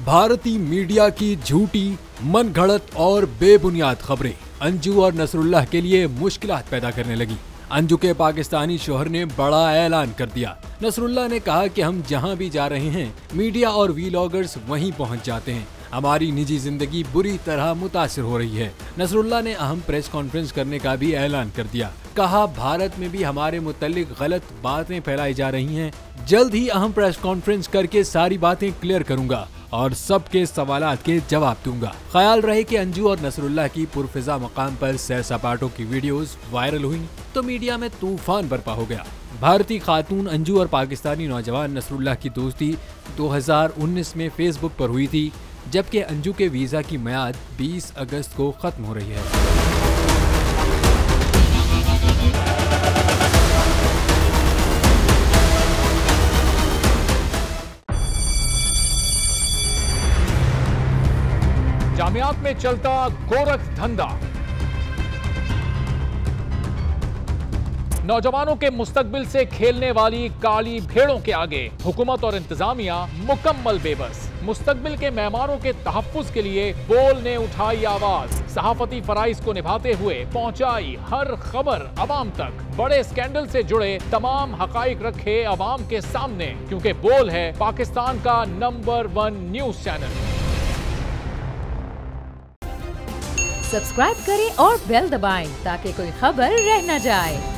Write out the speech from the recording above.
भारतीय मीडिया की झूठी, मनगढ़ंत और बेबुनियाद खबरें अंजू और नसरुल्लाह के लिए मुश्किलात पैदा करने लगी। अंजू के पाकिस्तानी शौहर ने बड़ा ऐलान कर दिया। नसरुल्लाह ने कहा कि हम जहां भी जा रहे हैं, मीडिया और वीलॉगर्स वहीं पहुंच जाते हैं। हमारी निजी जिंदगी बुरी तरह मुतासिर हो रही है। नसरुल्लाह ने अहम प्रेस कॉन्फ्रेंस करने का भी ऐलान कर दिया। कहा, भारत में भी हमारे मुताल्लिक गलत बातें फैलाई जा रही हैं। जल्द ही अहम प्रेस कॉन्फ्रेंस करके सारी बातें क्लियर करूंगा और सबके सवालात के जवाब दूंगा। ख्याल रहे कि अंजू और नसरुल्लाह की पुरफिजा मकाम पर सैर सपाटों की वीडियोस वायरल हुई तो मीडिया में तूफान बरपा हो गया। भारतीय खातून अंजू और पाकिस्तानी नौजवान नसरुल्लाह की दोस्ती 2019 में फेसबुक पर हुई थी, जबकि अंजू के वीजा की मियाद 20 अगस्त को खत्म हो रही है। जामियात में चलता गोरख धंधा, नौजवानों के मुस्तकबिल से खेलने वाली काली भेड़ों के आगे हुकूमत और इंतजामिया मुकम्मल बेबस। मुस्तकबिल के मेहमानों के तहफ्फुज के लिए बोल ने उठाई आवाज, सहाफती फराइज को निभाते हुए पहुंचाई हर खबर अवाम तक। बड़े स्कैंडल से जुड़े तमाम हकाइक रखे अवाम के सामने, क्योंकि बोल है पाकिस्तान का नंबर 1 न्यूज चैनल। सब्सक्राइब करें और बेल दबाएं ताकि कोई खबर रह न जाए।